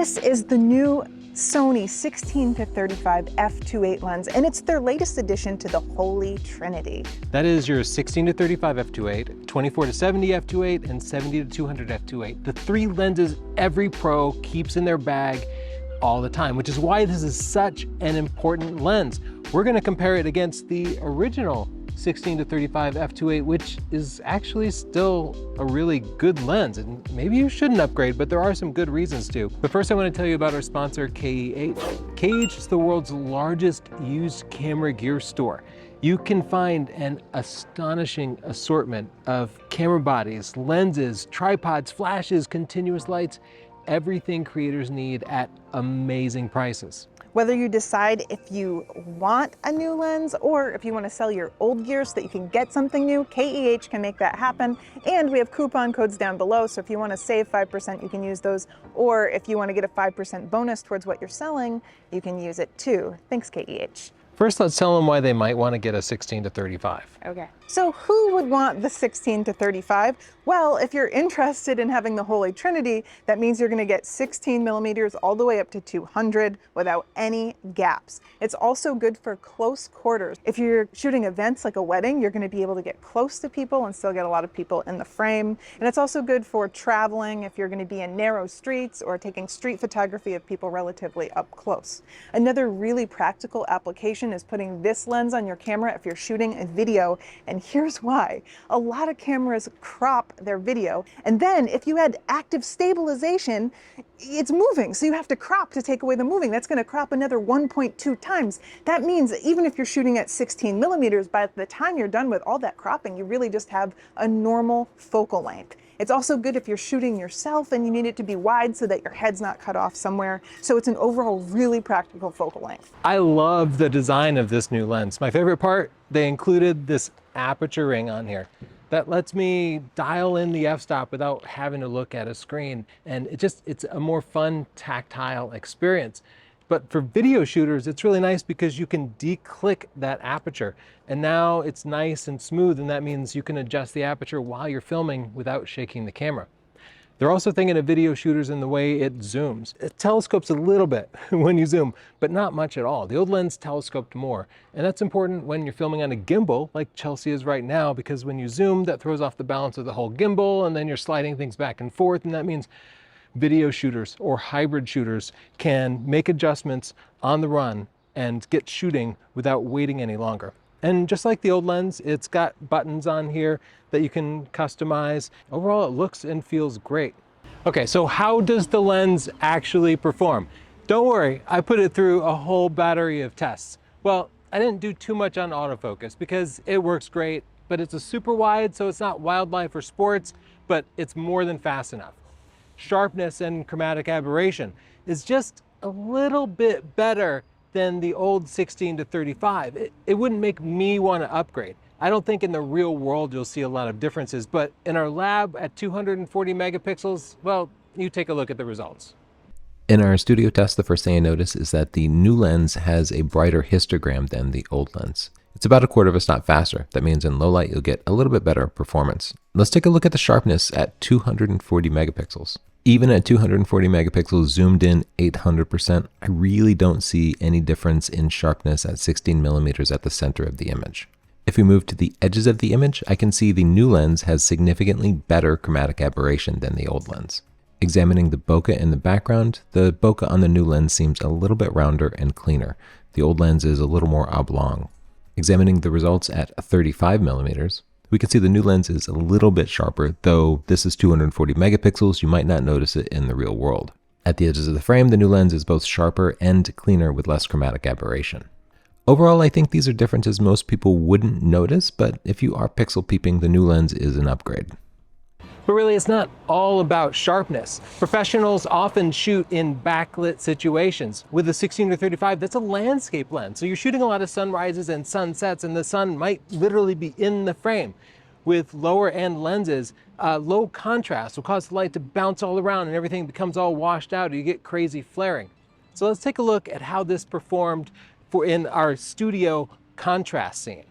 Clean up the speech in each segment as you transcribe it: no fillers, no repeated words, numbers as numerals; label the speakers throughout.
Speaker 1: This is the new Sony 16-35 f2.8 lens, and it's their latest addition to the Holy Trinity.
Speaker 2: That is your 16-35 f2.8, 24-70 f2.8, and 70-200 f2.8. The three lenses every pro keeps in their bag all the time, which is why this is such an important lens. We're going to compare it against the original 16-35 f2.8, which is actually still a really good lens, and maybe you shouldn't upgrade, but there are some good reasons to. But first I want to tell you about our sponsor, KEH. KEH is the world's largest used camera gear store. You can find an astonishing assortment of camera bodies, lenses, tripods, flashes, continuous lights, everything creators need at amazing prices.
Speaker 1: Whether you decide if you want a new lens or if you want to sell your old gear so that you can get something new, KEH can make that happen. And we have coupon codes down below, so if you want to save 5%, you can use those. Or if you want to get a 5% bonus towards what you're selling, you can use it too. Thanks, KEH.
Speaker 2: First, let's tell them why they might want to get a 16-35.
Speaker 1: Okay. So who would want the 16-35? Well, if you're interested in having the Holy Trinity, that means you're going to get 16 millimeters all the way up to 200 without any gaps. It's also good for close quarters. If you're shooting events like a wedding, you're going to be able to get close to people and still get a lot of people in the frame. And it's also good for traveling if you're going to be in narrow streets or taking street photography of people relatively up close. Another really practical application is putting this lens on your camera if you're shooting a video, and here's why. A lot of cameras crop their video, and then if you had active stabilization, it's moving, so you have to crop to take away the moving. That's going to crop another 1.2 times. That means that even if you're shooting at 16 millimeters, by the time you're done with all that cropping, you really just have a normal focal length. It's also good if you're shooting yourself and you need it to be wide so that your head's not cut off somewhere. So it's an overall really practical focal length.
Speaker 2: I love the design of this new lens. My favorite part, they included this aperture ring on here that lets me dial in the f-stop without having to look at a screen. And it's a more fun tactile experience. But for video shooters, it's really nice because you can declick that aperture. And now it's nice and smooth, and that means you can adjust the aperture while you're filming without shaking the camera. They're also thinking of video shooters in the way it zooms. It telescopes a little bit when you zoom, but not much at all. The old lens telescoped more. And that's important when you're filming on a gimbal, like Chelsea is right now, because when you zoom, that throws off the balance of the whole gimbal, and then you're sliding things back and forth, and that means video shooters or hybrid shooters can make adjustments on the run and get shooting without waiting any longer. And just like the old lens, it's got buttons on here that you can customize. Overall, it looks and feels great. Okay, so how does the lens actually perform? Don't worry, I put it through a whole battery of tests. Well, I didn't do too much on autofocus because it works great, but it's a super wide, so it's not wildlife or sports, but it's more than fast enough. Sharpness and chromatic aberration is just a little bit better than the old 16-35. It wouldn't make me want to upgrade. I don't think in the real world you'll see a lot of differences, but in our lab at 240 megapixels, well, you take a look at the results.
Speaker 3: In our studio test, the first thing I notice is that the new lens has a brighter histogram than the old lens. It's about 1/4 of a stop faster. That means in low light, you'll get a little bit better performance. Let's take a look at the sharpness at 240 megapixels. Even at 240 megapixels zoomed in 800%, I really don't see any difference in sharpness at 16 millimeters at the center of the image. If we move to the edges of the image, I can see the new lens has significantly better chromatic aberration than the old lens. Examining the bokeh in the background, the bokeh on the new lens seems a little bit rounder and cleaner. The old lens is a little more oblong. Examining the results at 35 millimeters, we can see the new lens is a little bit sharper, though this is 240 megapixels, you might not notice it in the real world. At the edges of the frame, the new lens is both sharper and cleaner with less chromatic aberration. Overall, I think these are differences most people wouldn't notice, but if you are pixel peeping, the new lens is an upgrade.
Speaker 2: But really, it's not all about sharpness. Professionals often shoot in backlit situations. With the 16-35, that's a landscape lens. So you're shooting a lot of sunrises and sunsets, and the sun might literally be in the frame. With lower end lenses, low contrast will cause the light to bounce all around and everything becomes all washed out, and you get crazy flaring. So let's take a look at how this performed in our studio contrast scene.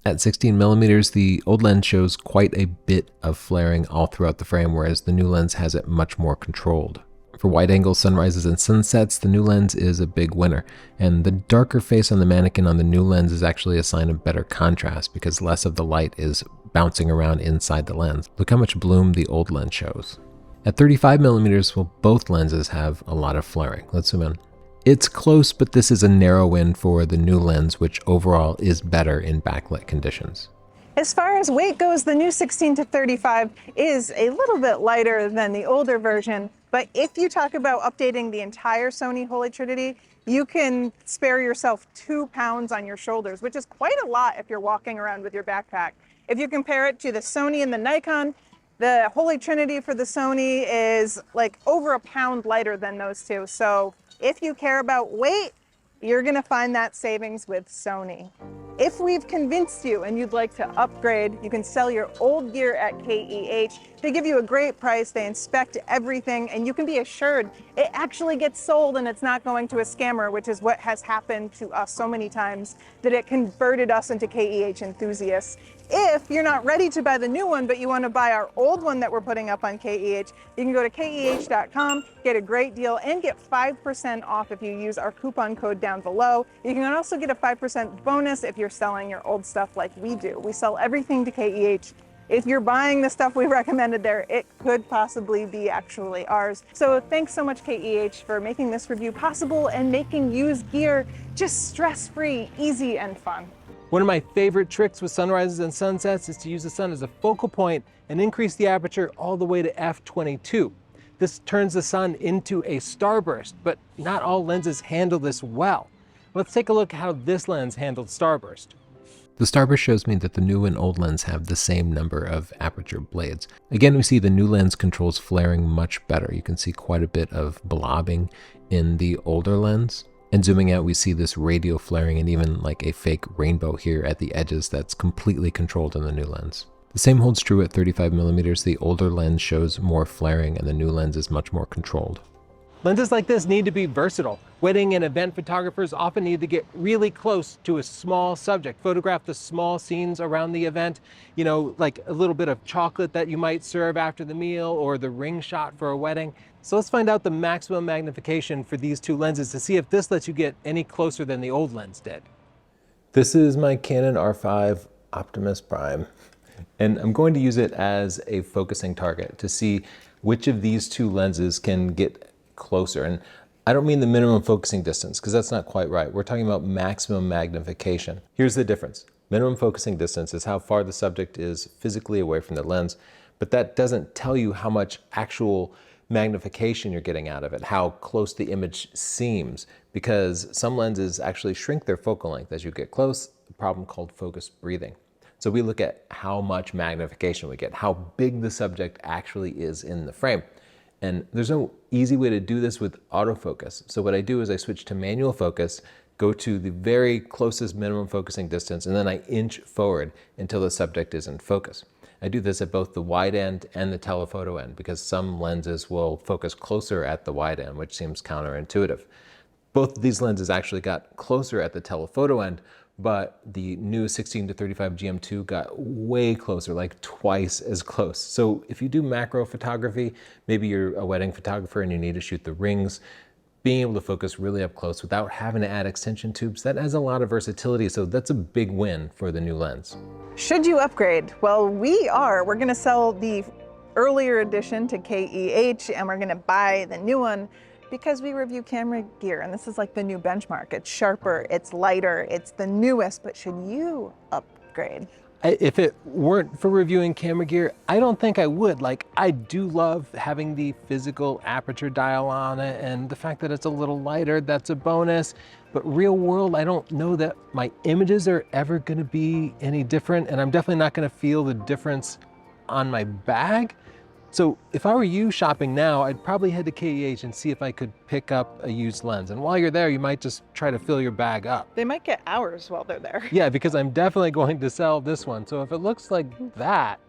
Speaker 3: At 16 millimeters, the old lens shows quite a bit of flaring all throughout the frame, whereas the new lens has it much more controlled. For wide angle sunrises and sunsets, the new lens is a big winner, and the darker face on the mannequin on the new lens is actually a sign of better contrast because less of the light is bouncing around inside the lens. Look how much bloom the old lens shows. At 35mm, well, both lenses have a lot of flaring. Let's zoom in. It's close, but this is a narrow win for the new lens, which overall is better in backlit conditions.
Speaker 1: As far as weight goes, the new 16 to 35 is a little bit lighter than the older version, but if you talk about updating the entire Sony Holy Trinity, you can spare yourself 2 pounds on your shoulders, which is quite a lot if you're walking around with your backpack. If you compare it to the Sony and the Nikon, the Holy Trinity for the Sony is like over a pound lighter than those two. So if you care about weight, you're gonna find that savings with Sony. If we've convinced you and you'd like to upgrade, you can sell your old gear at KEH. They give you a great price, they inspect everything, and you can be assured it actually gets sold and it's not going to a scammer, which is what has happened to us so many times, that it converted us into KEH enthusiasts. If you're not ready to buy the new one, but you want to buy our old one that we're putting up on KEH, you can go to KEH.com, get a great deal, and get 5% off if you use our coupon code down below. You can also get a 5% bonus if you're selling your old stuff like we do. We sell everything to KEH. If you're buying the stuff we recommended there, it could possibly be actually ours. So thanks so much, KEH, for making this review possible and making used gear just stress-free, easy, and fun.
Speaker 2: One of my favorite tricks with sunrises and sunsets is to use the sun as a focal point and increase the aperture all the way to f/22. This turns the sun into a starburst, but not all lenses handle this well. Let's take a look at how this lens handled starburst.
Speaker 3: The starburst shows me that the new and old lens have the same number of aperture blades. Again, we see the new lens controls flaring much better. You can see quite a bit of blobbing in the older lens. And zooming out, we see this radial flaring and even like a fake rainbow here at the edges that's completely controlled in the new lens. The same holds true at 35mm. The older lens shows more flaring and the new lens is much more controlled.
Speaker 2: Lenses like this need to be versatile. Wedding and event photographers often need to get really close to a small subject, photograph the small scenes around the event, you know, like a little bit of chocolate that you might serve after the meal or the ring shot for a wedding. So let's find out the maximum magnification for these two lenses to see if this lets you get any closer than the old lens did.
Speaker 3: This is my Canon R5 Optimus Prime, and I'm going to use it as a focusing target to see which of these two lenses can get closer. And I don't mean the minimum focusing distance, because that's not quite right. We're talking about maximum magnification. Here's the difference. Minimum focusing distance is how far the subject is physically away from the lens, but that doesn't tell you how much actual magnification you're getting out of it, how close the image seems, because some lenses actually shrink their focal length as you get close, a problem called focus breathing. So we look at how much magnification we get, how big the subject actually is in the frame. And there's no easy way to do this with autofocus. So what I do is I switch to manual focus, go to the very closest minimum focusing distance, and then I inch forward until the subject is in focus. I do this at both the wide end and the telephoto end because some lenses will focus closer at the wide end, which seems counterintuitive. Both of these lenses actually got closer at the telephoto end, but the new 16 to 35 GM2 got way closer, like twice as close. So if you do macro photography, maybe you're a wedding photographer and you need to shoot the rings, being able to focus really up close without having to add extension tubes, that has a lot of versatility, so that's a big win for the new lens.
Speaker 1: Should you upgrade? Well, we are. We're gonna sell the earlier edition to KEH and we're gonna buy the new one because we review camera gear and this is like the new benchmark. It's sharper, it's lighter, it's the newest, but should you upgrade?
Speaker 2: If it weren't for reviewing camera gear, I don't think I would. Like, I do love having the physical aperture dial on it, and the fact that it's a little lighter, that's a bonus. But real world, I don't know that my images are ever gonna be any different, and I'm definitely not gonna feel the difference on my bag. So if I were you shopping now, I'd probably head to KEH and see if I could pick up a used lens. And while you're there, you might just try to fill your bag up.
Speaker 1: They might get ours while they're there.
Speaker 2: Yeah, because I'm definitely going to sell this one. So if it looks like that,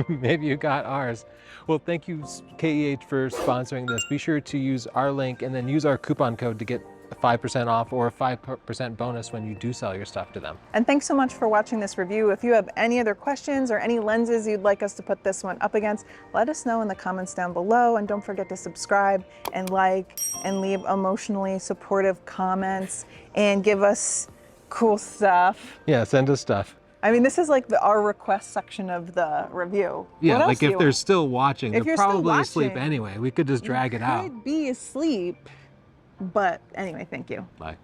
Speaker 2: maybe you got ours. Well, thank you KEH for sponsoring this. Be sure to use our link and then use our coupon code to get a 5% off or a 5% bonus when you do sell your stuff to them.
Speaker 1: And thanks so much for watching this review. If you have any other questions or any lenses you'd like us to put this one up against, let us know in the comments down below. And don't forget to subscribe and like and leave emotionally supportive comments and give us cool stuff.
Speaker 2: Yeah, send us stuff.
Speaker 1: I mean, this is like our request section of the review.
Speaker 2: Yeah,
Speaker 1: What else
Speaker 2: like
Speaker 1: do
Speaker 2: if
Speaker 1: you
Speaker 2: they're
Speaker 1: want?
Speaker 2: still watching,
Speaker 1: If
Speaker 2: they're
Speaker 1: you're still
Speaker 2: probably asleep
Speaker 1: watching,
Speaker 2: anyway. We could just drag it out.
Speaker 1: Could be asleep, but anyway, thank you.
Speaker 2: Bye.